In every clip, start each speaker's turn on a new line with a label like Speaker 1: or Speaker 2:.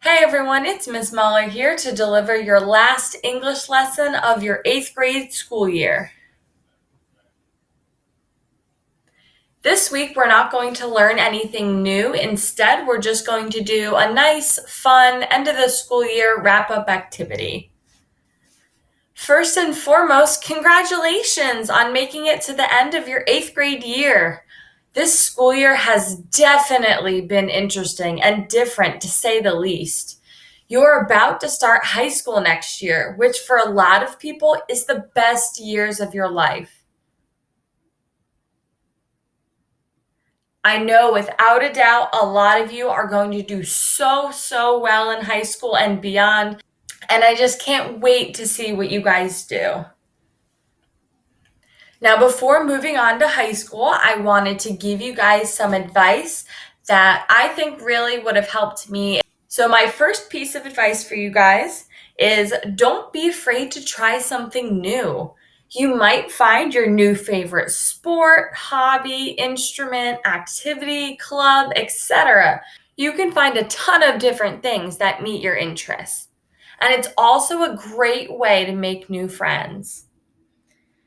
Speaker 1: Hey everyone, it's Miss Mahler here to deliver your last English lesson of your 8th grade school year. This week we're not going to learn anything new. Instead, we're just going to do a nice, fun, end of the school year wrap-up activity. First and foremost, congratulations on making it to the end of your 8th grade year. This school year has definitely been interesting and different to say the least. You're about to start high school next year, which for a lot of people is the best years of your life. I know without a doubt, a lot of you are going to do so well in high school and beyond. And I just can't wait to see what you guys do. Now, before moving on to high school, I wanted to give you guys some advice that I think really would have helped me. So my first piece of advice for you guys is don't be afraid to try something new. You might find your new favorite sport, hobby, instrument, activity, club, etc. You can find a ton of different things that meet your interests. And it's also a great way to make new friends.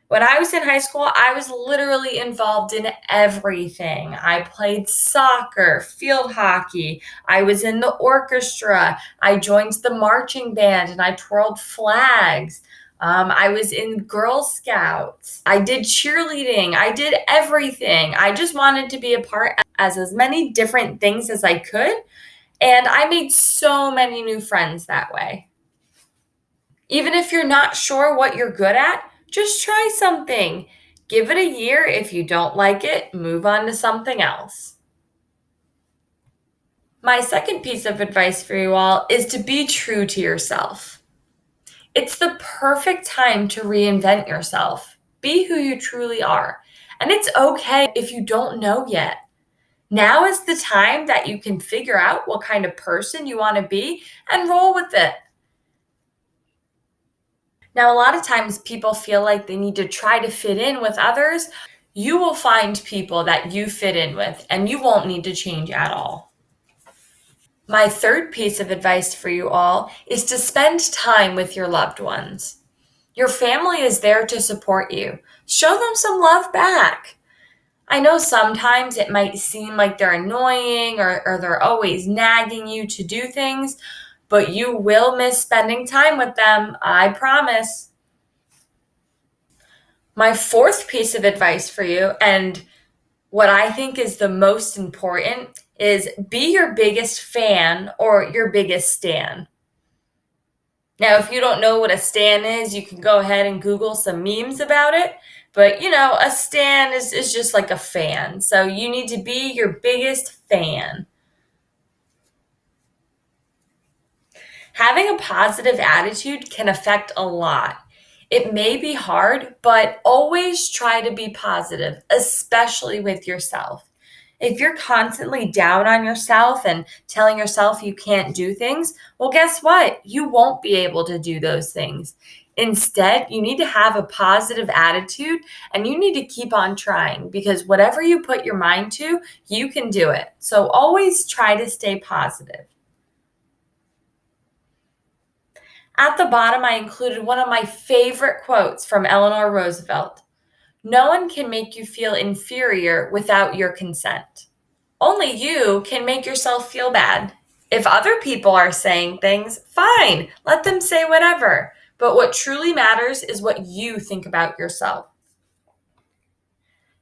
Speaker 1: When I was in high school, I was literally involved in everything. I played soccer, field hockey. I was in the orchestra. I joined the marching band and I twirled flags. I was in Girl Scouts. I did cheerleading. I did everything. I just wanted to be a part as many different things as I could. And I made so many new friends that way. Even if you're not sure what you're good at, just try something. Give it a year. If you don't like it, move on to something else. My second piece of advice for you all is to be true to yourself. It's the perfect time to reinvent yourself. Be who you truly are. And it's okay if you don't know yet. Now is the time that you can figure out what kind of person you want to be and roll with it. Now, a lot of times people feel like they need to try to fit in with others. You will find people that you fit in with, and you won't need to change at all. My third piece of advice for you all is to spend time with your loved ones. Your family is there to support you. Show them some love back. I know sometimes it might seem like they're annoying or they're always nagging you to do things, but you will miss spending time with them, I promise. My fourth piece of advice for you, and what I think is the most important, is be your biggest fan or your biggest stan. Now, if you don't know what a stan is, you can go ahead and Google some memes about it. But, a stan is just like a fan. So you need to be your biggest fan. Having a positive attitude can affect a lot. It may be hard, but always try to be positive, especially with yourself. If you're constantly down on yourself and telling yourself you can't do things, well, guess what? You won't be able to do those things. Instead, you need to have a positive attitude and you need to keep on trying because whatever you put your mind to, you can do it. So always try to stay positive. At the bottom, I included one of my favorite quotes from Eleanor Roosevelt. No one can make you feel inferior without your consent. Only you can make yourself feel bad. If other people are saying things, fine, let them say whatever. But what truly matters is what you think about yourself.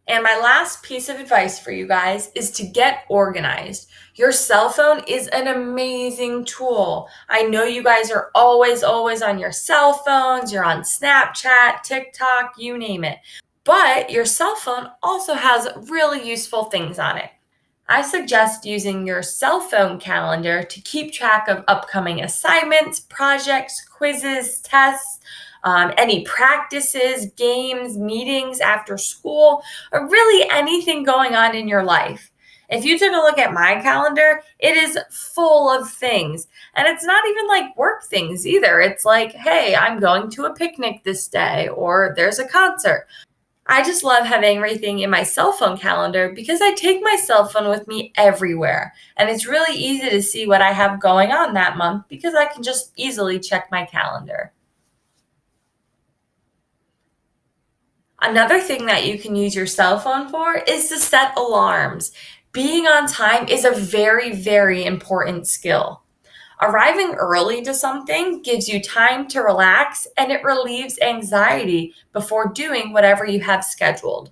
Speaker 1: And my last piece of advice for you guys is to get organized. Your cell phone is an amazing tool. I know you guys are always on your cell phones. You're on Snapchat, TikTok, you name it. But your cell phone also has really useful things on it. I suggest using your cell phone calendar to keep track of upcoming assignments, projects, quizzes, tests, any practices, games, meetings after school, or really anything going on in your life. If you took a look at my calendar, it is full of things. And it's not even like work things either. It's like, hey, I'm going to a picnic this day, or there's a concert. I just love having everything in my cell phone calendar because I take my cell phone with me everywhere. And it's really easy to see what I have going on that month because I can just easily check my calendar. Another thing that you can use your cell phone for is to set alarms. Being on time is a very, very important skill. Arriving early to something gives you time to relax and it relieves anxiety before doing whatever you have scheduled.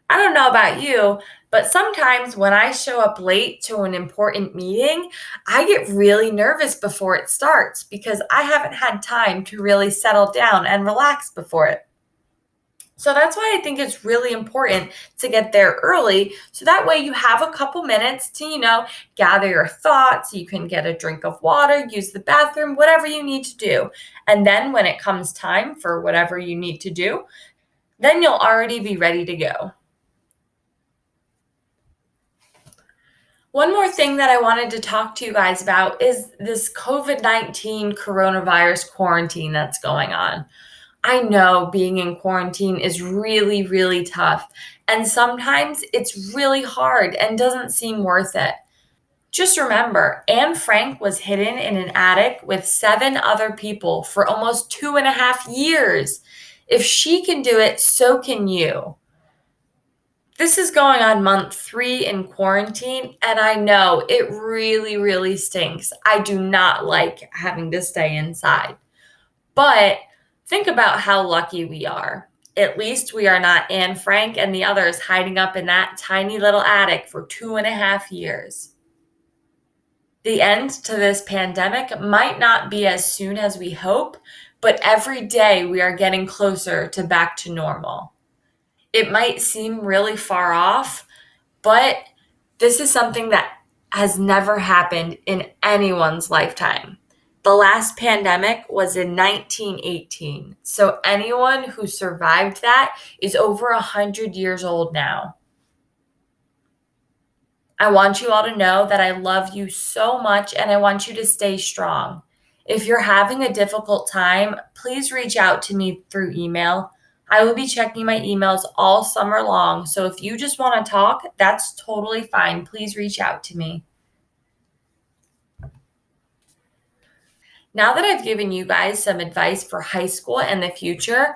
Speaker 1: I don't know about you, but sometimes when I show up late to an important meeting, I get really nervous before it starts because I haven't had time to really settle down and relax before it. So that's why I think it's really important to get there early. So that way you have a couple minutes to, gather your thoughts. You can get a drink of water, use the bathroom, whatever you need to do. And then when it comes time for whatever you need to do, then you'll already be ready to go. One more thing that I wanted to talk to you guys about is this COVID-19 coronavirus quarantine that's going on. I know being in quarantine is really, really tough, and sometimes it's really hard and doesn't seem worth it. Just remember, Anne Frank was hidden in an attic with 7 other people for almost 2.5 years. If she can do it, so can you. This is going on month 3 in quarantine, and I know it really, really stinks. I do not like having to stay inside. But think about how lucky we are. At least we are not Anne Frank and the others hiding up in that tiny little attic for 2.5 years. The end to this pandemic might not be as soon as we hope, but every day we are getting closer to back to normal. It might seem really far off, but this is something that has never happened in anyone's lifetime. The last pandemic was in 1918. So anyone who survived that is over 100 years old now. I want you all to know that I love you so much and I want you to stay strong. If you're having a difficult time, please reach out to me through email. I will be checking my emails all summer long. So if you just want to talk, that's totally fine. Please reach out to me. Now that I've given you guys some advice for high school and the future,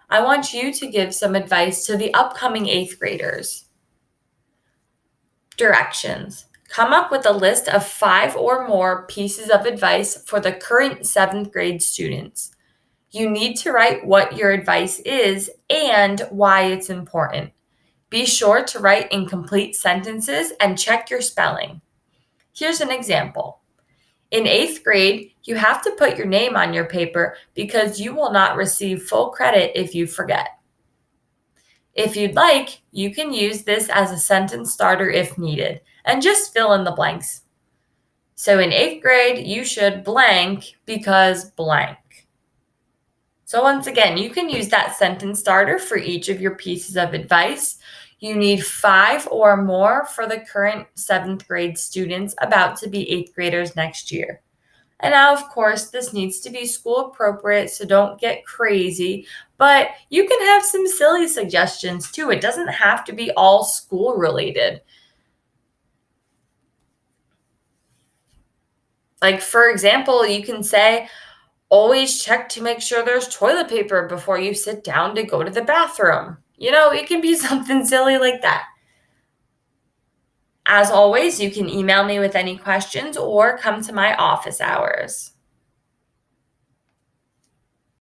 Speaker 1: I want you to give some advice to the upcoming 8th graders. Directions. Come up with a list of 5 or more pieces of advice for the current 7th grade students. You need to write what your advice is and why it's important. Be sure to write in complete sentences and check your spelling. Here's an example. In 8th grade, you have to put your name on your paper because you will not receive full credit if you forget. If you'd like, you can use this as a sentence starter if needed, and just fill in the blanks. So in 8th grade, you should blank because blank. So once again, you can use that sentence starter for each of your pieces of advice. You need 5 or more for the current 7th grade students about to be 8th graders next year. And now, of course, this needs to be school appropriate, so don't get crazy. But you can have some silly suggestions too. It doesn't have to be all school related. Like, for example, you can say, always check to make sure there's toilet paper before you sit down to go to the bathroom. It can be something silly like that. As always, you can email me with any questions or come to my office hours.